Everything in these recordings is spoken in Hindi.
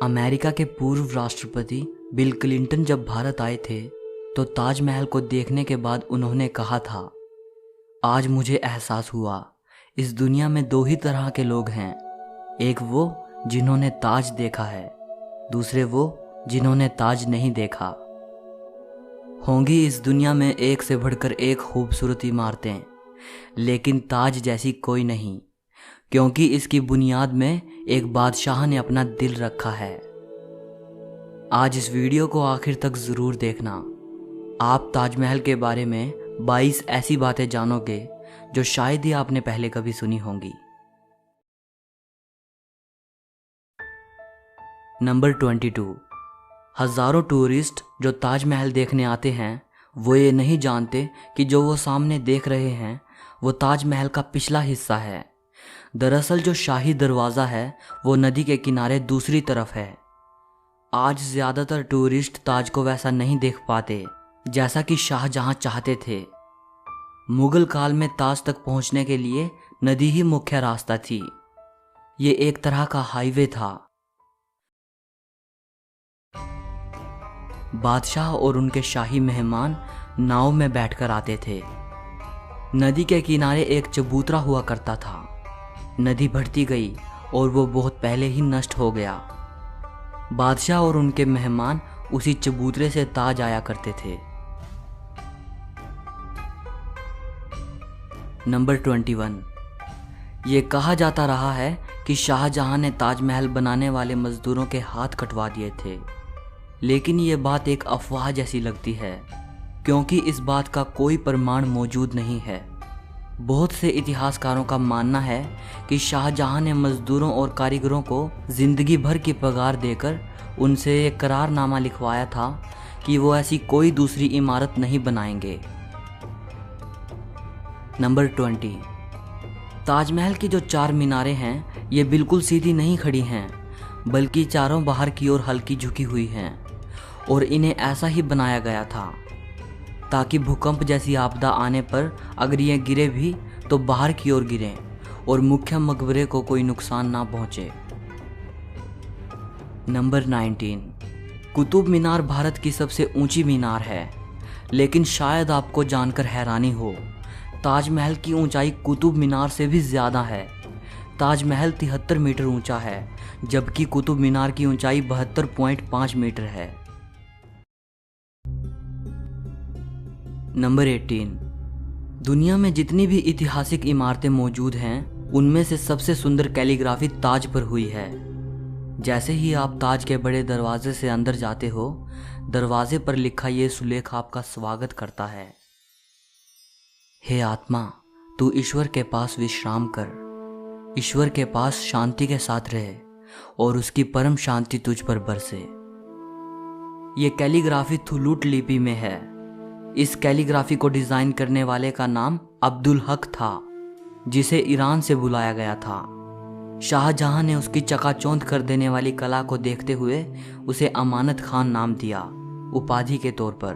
अमेरिका के पूर्व राष्ट्रपति बिल क्लिंटन जब भारत आए थे तो ताजमहल को देखने के बाद उन्होंने कहा था, आज मुझे एहसास हुआ इस दुनिया में दो ही तरह के लोग हैं, एक वो जिन्होंने ताज देखा है, दूसरे वो जिन्होंने ताज नहीं देखा। होंगी इस दुनिया में एक से बढ़कर एक खूबसूरत इमारतें, लेकिन ताज जैसी कोई नहीं, क्योंकि इसकी बुनियाद में एक बादशाह ने अपना दिल रखा है। आज इस वीडियो को आखिर तक ज़रूर देखना। आप ताजमहल के बारे में 22 ऐसी बातें जानोगे जो शायद ही आपने पहले कभी सुनी होंगी। नंबर 22। हज़ारों टूरिस्ट जो ताजमहल देखने आते हैं वो ये नहीं जानते कि जो वो सामने देख रहे हैं वो ताजमहल का पिछला हिस्सा है। दरअसल जो शाही दरवाज़ा है वो नदी के किनारे दूसरी तरफ है। आज ज़्यादातर टूरिस्ट ताज को वैसा नहीं देख पाते जैसा कि शाहजहां चाहते थे। मुगल काल में ताज तक पहुंचने के लिए नदी ही मुख्य रास्ता थी। ये एक तरह का हाईवे था। बादशाह और उनके शाही मेहमान नाव में बैठकर आते थे। नदी के किनारे एक चबूतरा हुआ करता था। नदी बढ़ती गई और वो बहुत पहले ही नष्ट हो गया। बादशाह और उनके मेहमान उसी चबूतरे से ताज आया करते थे। नंबर 21। ये कहा जाता रहा है कि शाहजहां ने ताजमहल बनाने वाले मजदूरों के हाथ कटवा दिए थे, लेकिन ये बात एक अफवाह जैसी लगती है, क्योंकि इस बात का कोई प्रमाण मौजूद नहीं है। बहुत से इतिहासकारों का मानना है कि शाहजहां ने मजदूरों और कारीगरों को जिंदगी भर की पगार देकर उनसे एक करारनामा लिखवाया था कि वो ऐसी कोई दूसरी इमारत नहीं बनाएंगे। नंबर 20। ताजमहल की जो 4 मीनारें हैं ये बिल्कुल सीधी नहीं खड़ी हैं, बल्कि चारों बाहर की ओर हल्की झुकी हुई हैं, और इन्हें ऐसा ही बनाया गया था ताकि भूकंप जैसी आपदा आने पर अगर ये गिरे भी तो बाहर की ओर गिरें और मुख्य मकबरे को कोई नुकसान ना पहुंचे। नंबर 19। कुतुब मीनार भारत की सबसे ऊंची मीनार है, लेकिन शायद आपको जानकर हैरानी हो, ताजमहल की ऊंचाई कुतुब मीनार से भी ज़्यादा है। ताजमहल 73 मीटर ऊंचा है, जबकि कुतुब मीनार की ऊंचाई 72.5 मीटर है। नंबर 18। दुनिया में जितनी भी ऐतिहासिक इमारतें मौजूद हैं उनमें से सबसे सुंदर कैलीग्राफी ताज पर हुई है। जैसे ही आप ताज के बड़े दरवाजे से अंदर जाते हो, दरवाजे पर लिखा ये सुलेख आपका स्वागत करता है। हे आत्मा, तू ईश्वर के पास विश्राम कर, ईश्वर के पास शांति के साथ रहे और उसकी परम शांति तुझ पर बरसे। ये कैलीग्राफी थुलूट लिपि में है। इस कैलीग्राफी को डिज़ाइन करने वाले का नाम अब्दुल हक था, जिसे ईरान से बुलाया गया था। शाहजहां ने उसकी चकाचौंध कर देने वाली कला को देखते हुए उसे अमानत खान नाम दिया, उपाधि के तौर पर।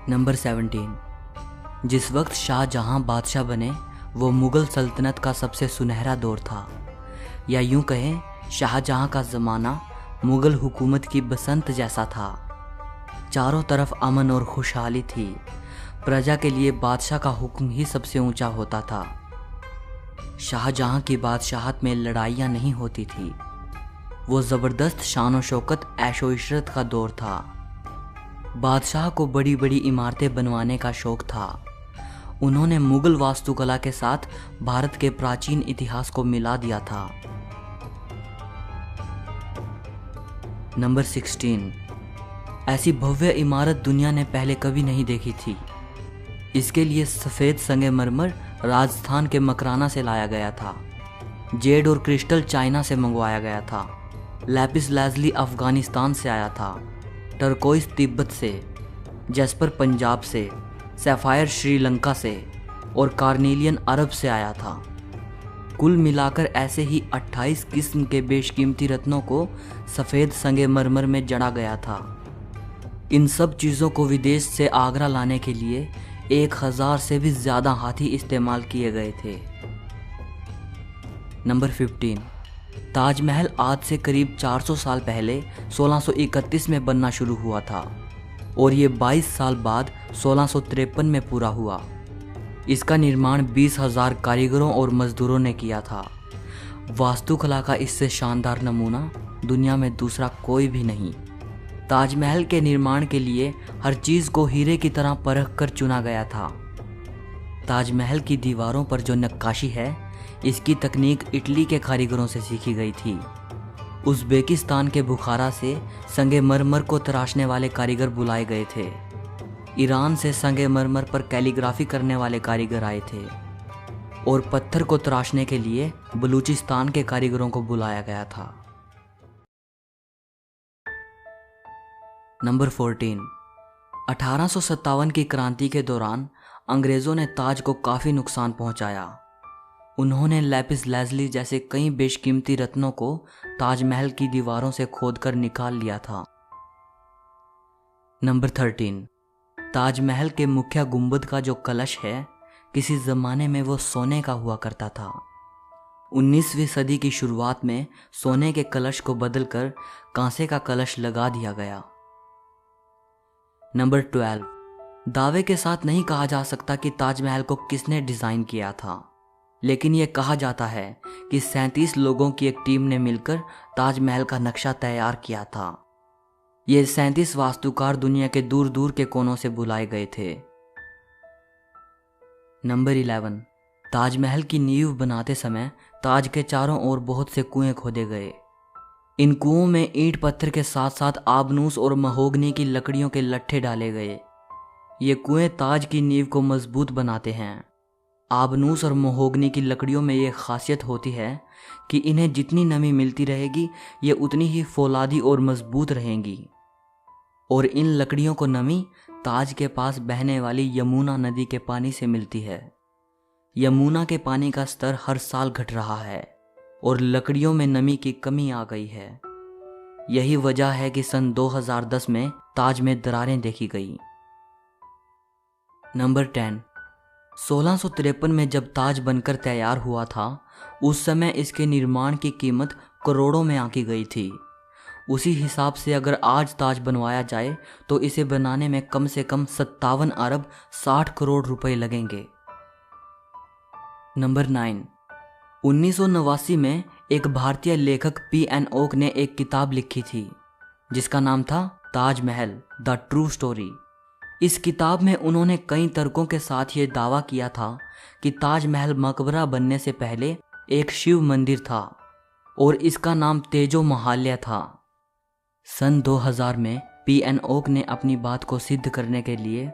नंबर 17। जिस वक्त शाहजहां बादशाह बने वो मुग़ल सल्तनत का सबसे सुनहरा दौर था, या यूं कहें शाहजहां का ज़माना मुग़ल हुकूमत की बसंत जैसा था। चारों तरफ अमन और खुशहाली थी। प्रजा के लिए बादशाह का हुक्म ही सबसे ऊंचा होता था। शाहजहां की बादशाहत में लड़ाइयाँ नहीं होती थी। वो ज़बरदस्त शान व शौकत ऐशो इशरत का दौर था। बादशाह को बड़ी बड़ी इमारतें बनवाने का शौक़ था। उन्होंने मुग़ल वास्तुकला के साथ भारत के प्राचीन इतिहास को मिला दिया था। नंबर 16। ऐसी भव्य इमारत दुनिया ने पहले कभी नहीं देखी थी। इसके लिए सफ़ेद संगमरमर राजस्थान के मकराना से लाया गया था। जेड और क्रिस्टल चाइना से मंगवाया गया था। लैपिस लाजुली अफ़गानिस्तान से आया था। टर्कोइस तिब्बत से, जैस्पर पंजाब से, सैफायर श्रीलंका से और कार्नेलियन अरब से आया था। कुल मिलाकर ऐसे ही 28 किस्म के बेशकीमती रत्नों को सफ़ेद संगमरमर में जड़ा गया था। इन सब चीज़ों को विदेश से आगरा लाने के लिए 1000 से भी ज़्यादा हाथी इस्तेमाल किए गए थे। नंबर 15। ताजमहल आज से करीब 400 साल पहले 1631 में बनना शुरू हुआ था और ये 22 साल बाद 1653 में पूरा हुआ। इसका निर्माण 20,000 कारीगरों और मजदूरों ने किया था। वास्तुकला का इससे शानदार नमूना दुनिया में दूसरा कोई भी नहीं। ताजमहल के निर्माण के लिए हर चीज़ को हीरे की तरह परख कर चुना गया था। ताजमहल की दीवारों पर जो नक्काशी है, इसकी तकनीक इटली के कारीगरों से सीखी गई थी। उज़्बेकिस्तान के बुखारा से संगमरमर को तराशने वाले कारीगर बुलाए गए थे। ईरान से संगमरमर पर कैलीग्राफी करने वाले कारीगर आए थे और पत्थर को तराशने के लिए बलूचिस्तान के कारीगरों को बुलाया गया था। नंबर 14। 1857 की क्रांति के दौरान अंग्रेज़ों ने ताज को काफ़ी नुकसान पहुंचाया। उन्होंने लैपिस लाजुली जैसे कई बेशकीमती रत्नों को ताजमहल की दीवारों से खोदकर निकाल लिया था। नंबर 13। ताजमहल के मुख्य गुंबद का जो कलश है, किसी ज़माने में वो सोने का हुआ करता था। 19वीं सदी की शुरुआत में सोने के कलश को बदलकर कांसे का कलश लगा दिया गया। नंबर 12। दावे के साथ नहीं कहा जा सकता कि ताजमहल को किसने डिज़ाइन किया था, लेकिन यह कहा जाता है कि 37 लोगों की एक टीम ने मिलकर ताजमहल का नक्शा तैयार किया था। ये 37 वास्तुकार दुनिया के दूर दूर के कोनों से बुलाए गए थे। नंबर 11। ताजमहल की नींव बनाते समय ताज के चारों ओर बहुत से कुएं खोदे गए। इन कुओं में ईंट पत्थर के साथ साथ आबनूस और महोगनी की लकड़ियों के लट्ठे डाले गए। ये कुएं ताज की नींव को मजबूत बनाते हैं। आबनूस और महोगनी की लकड़ियों में ये खासियत होती है कि इन्हें जितनी नमी मिलती रहेगी, ये उतनी ही फौलादी और मजबूत रहेंगी। और इन लकड़ियों को नमी ताज के पास बहने वाली यमुना नदी के पानी से मिलती है। यमुना के पानी का स्तर हर साल घट रहा है और लकड़ियों में नमी की कमी आ गई है। यही वजह है कि सन 2010 में ताज में दरारें देखी गई। नंबर 10। 1653 में जब ताज बनकर तैयार हुआ था, उस समय इसके निर्माण की कीमत करोड़ों में आंकी गई थी। उसी हिसाब से अगर आज ताज बनवाया जाए तो इसे बनाने में कम से कम 57 अरब 60 करोड़ रुपए लगेंगे। नंबर 9। 1989 में एक भारतीय लेखक P.N. ओक ने एक किताब लिखी थी जिसका नाम था ताजमहल द ट्रू स्टोरी। इस किताब में उन्होंने कई तर्कों के साथ ये दावा किया था कि ताजमहल मकबरा बनने से पहले एक शिव मंदिर था और इसका नाम तेजो महाल्या था। सन 2000 में P.N. ओक ने अपनी बात को सिद्ध करने के लिए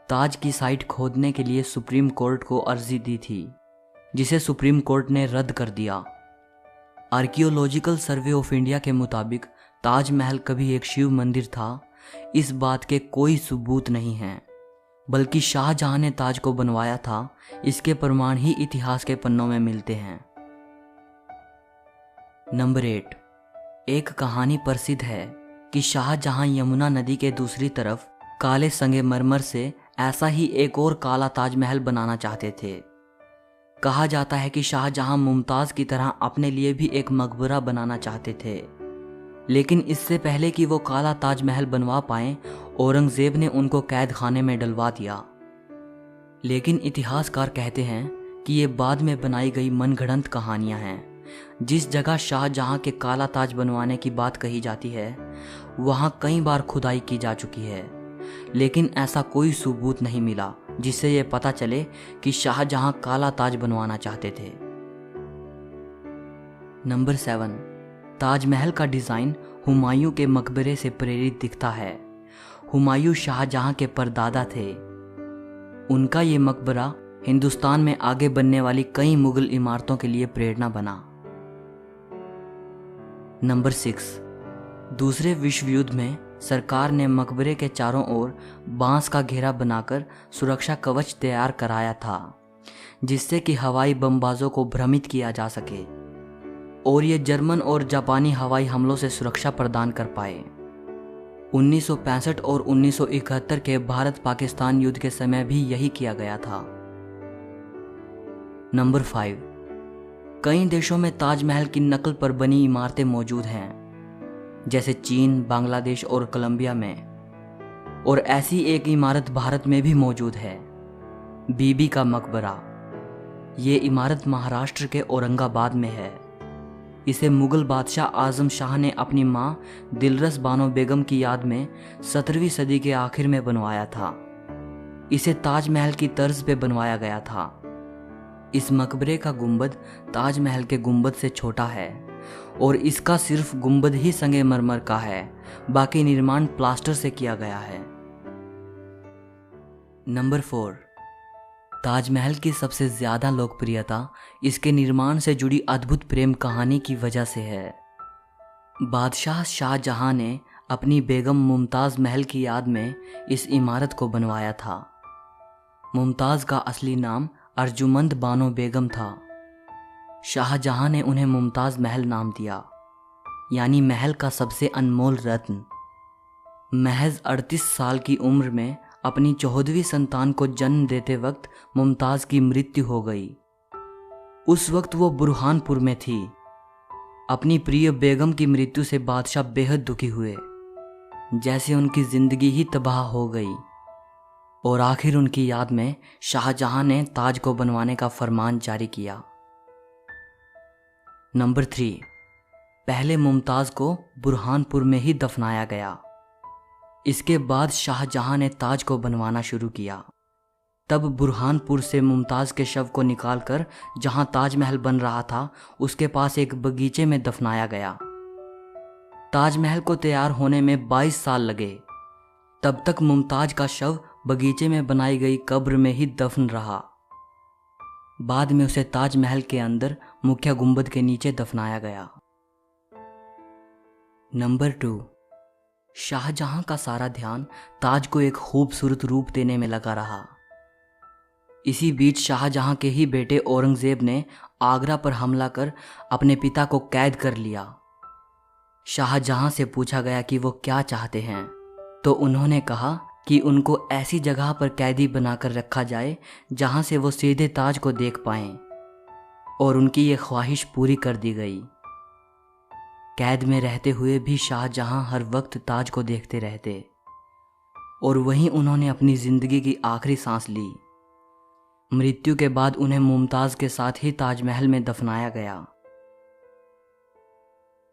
ताज की साइट खोदने के लिए सुप्रीम कोर्ट को अर्जी दी थी, जिसे सुप्रीम कोर्ट ने रद्द कर दिया। आर्कियोलॉजिकल सर्वे ऑफ इंडिया के मुताबिक ताजमहल कभी एक शिव मंदिर था, इस बात के कोई सबूत नहीं हैं, बल्कि शाहजहां ने ताज को बनवाया था, इसके प्रमाण ही इतिहास के पन्नों में मिलते हैं। नंबर 8। एक कहानी प्रसिद्ध है कि शाहजहां यमुना नदी के दूसरी तरफ काले संगमरमर से ऐसा ही एक और काला ताजमहल बनाना चाहते थे। कहा जाता है कि शाहजहां मुमताज़ की तरह अपने लिए भी एक मकबरा बनाना चाहते थे, लेकिन इससे पहले कि वो काला ताजमहल बनवा पाएं, औरंगज़ेब ने उनको कैद खाने में डलवा दिया। लेकिन इतिहासकार कहते हैं कि ये बाद में बनाई गई मनगढ़ंत कहानियां हैं। जिस जगह शाहजहां के काला ताज बनवाने की बात कही जाती है, वहां कई बार खुदाई की जा चुकी है, लेकिन ऐसा कोई सबूत नहीं मिला जिससे यह पता चले कि शाहजहां काला ताज बनवाना चाहते थे। नंबर 7। ताजमहल का डिज़ाइन हुमायूं के मकबरे से प्रेरित दिखता है। हुमायूं शाहजहां के परदादा थे। उनका ये मकबरा हिंदुस्तान में आगे बनने वाली कई मुगल इमारतों के लिए प्रेरणा बना। नंबर 6। दूसरे विश्व युद्ध में सरकार ने मकबरे के चारों ओर बांस का घेरा बनाकर सुरक्षा कवच तैयार कराया था, जिससे कि हवाई बमबाजों को भ्रमित किया जा सके और ये जर्मन और जापानी हवाई हमलों से सुरक्षा प्रदान कर पाए। 1965 और 1971 के भारत पाकिस्तान युद्ध के समय भी यही किया गया था। नंबर 5। कई देशों में ताजमहल की नकल पर बनी इमारतें मौजूद हैं, जैसे चीन, बांग्लादेश और कोलंबिया में। और ऐसी एक इमारत भारत में भी मौजूद है, बीबी का मकबरा। ये इमारत महाराष्ट्र के औरंगाबाद में है। इसे मुगल बादशाह आजम शाह ने अपनी मां दिलरस बानो बेगम की याद में 17वीं सदी के आखिर में बनवाया था। इसे ताजमहल की तर्ज पे बनवाया गया था। इस मकबरे का गुंबद ताजमहल के गुंबद से छोटा है और इसका सिर्फ गुंबद ही संगमरमर का है, बाकी निर्माण प्लास्टर से किया गया है। नंबर 4, ताजमहल की सबसे ज्यादा लोकप्रियता इसके निर्माण से जुड़ी अद्भुत प्रेम कहानी की वजह से है। बादशाह शाहजहां ने अपनी बेगम मुमताज महल की याद में इस इमारत को बनवाया था। मुमताज का असली नाम अर्जुमंद बानो बेगम था। शाहजहां ने उन्हें मुमताज महल नाम दिया, यानी महल का सबसे अनमोल रत्न। महज 38 साल की उम्र में अपनी 14वीं संतान को जन्म देते वक्त मुमताज की मृत्यु हो गई। उस वक्त वो बुरहानपुर में थी। अपनी प्रिय बेगम की मृत्यु से बादशाह बेहद दुखी हुए, जैसे उनकी जिंदगी ही तबाह हो गई। और आखिर उनकी याद में शाहजहां ने ताज को बनवाने का फरमान जारी किया। नंबर 3, पहले मुमताज को बुरहानपुर में ही दफनाया गया। इसके बाद शाहजहां ने ताज को बनवाना शुरू किया। तब बुरहानपुर से मुमताज के शव को निकालकर जहां ताजमहल बन रहा था उसके पास एक बगीचे में दफनाया गया। ताजमहल को तैयार होने में 22 साल लगे। तब तक मुमताज का शव बगीचे में बनाई गई कब्र में ही दफन रहा। बाद में उसे ताजमहल के अंदर मुख्य गुंबद के नीचे दफनाया गया। नंबर 2, शाहजहां का सारा ध्यान ताज को एक खूबसूरत रूप देने में लगा रहा। इसी बीच शाहजहां के ही बेटे औरंगजेब ने आगरा पर हमला कर अपने पिता को कैद कर लिया। शाहजहां से पूछा गया कि वो क्या चाहते हैं, तो उन्होंने कहा कि उनको ऐसी जगह पर कैदी बनाकर रखा जाए जहां से वो सीधे ताज को देख पाएं, और उनकी ये ख्वाहिश पूरी कर दी गई। कैद में रहते हुए भी शाहजहां हर वक्त ताज को देखते रहते, और वहीं उन्होंने अपनी जिंदगी की आखिरी सांस ली। मृत्यु के बाद उन्हें मुमताज के साथ ही ताजमहल में दफनाया गया।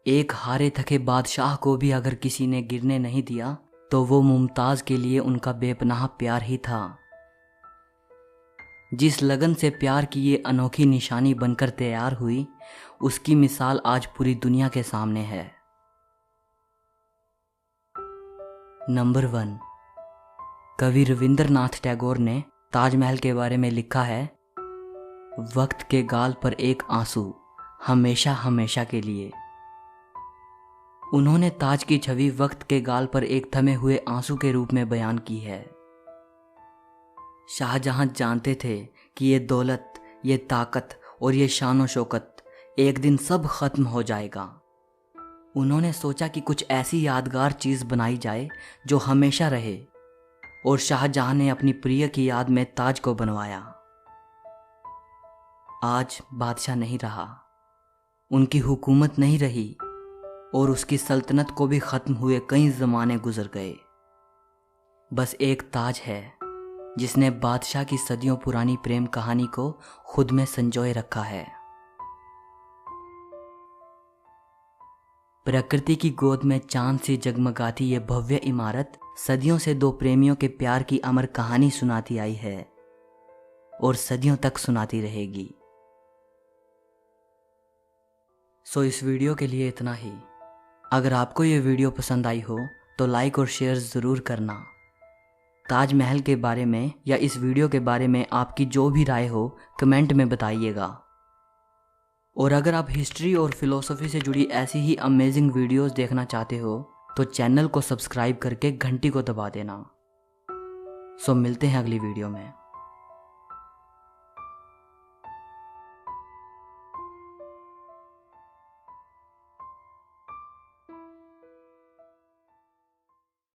एक हारे थके बादशाह को भी अगर किसी ने गिरने नहीं दिया तो वो मुमताज के लिए उनका बेपनाह प्यार ही था। जिस लगन से प्यार की ये अनोखी निशानी बनकर तैयार हुई, उसकी मिसाल आज पूरी दुनिया के सामने है। नंबर 1, कवि रविंद्रनाथ टैगोर ने ताजमहल के बारे में लिखा है, वक्त के गाल पर एक आंसू, हमेशा हमेशा के लिए। उन्होंने ताज की छवि वक्त के गाल पर एक थमे हुए आंसू के रूप में बयान की है। शाहजहां जानते थे कि ये दौलत, ये ताकत और ये शान शौकत एक दिन सब खत्म हो जाएगा। उन्होंने सोचा कि कुछ ऐसी यादगार चीज बनाई जाए जो हमेशा रहे, और शाहजहां ने अपनी प्रिय की याद में ताज को बनवाया। आज बादशाह नहीं रहा, उनकी हुकूमत नहीं रही, और उसकी सल्तनत को भी खत्म हुए कई ज़माने गुजर गए। बस एक ताज है जिसने बादशाह की सदियों पुरानी प्रेम कहानी को खुद में संजोए रखा है। प्रकृति की गोद में चांद सी जगमगाती ये भव्य इमारत सदियों से दो प्रेमियों के प्यार की अमर कहानी सुनाती आई है और सदियों तक सुनाती रहेगी। सो इस वीडियो के लिए इतना ही। अगर आपको ये वीडियो पसंद आई हो तो लाइक और शेयर ज़रूर करना। ताजमहल के बारे में या इस वीडियो के बारे में आपकी जो भी राय हो कमेंट में बताइएगा। और अगर आप हिस्ट्री और फिलॉसफी से जुड़ी ऐसी ही अमेजिंग वीडियोस देखना चाहते हो तो चैनल को सब्सक्राइब करके घंटी को दबा देना। सो मिलते हैं अगली वीडियो में।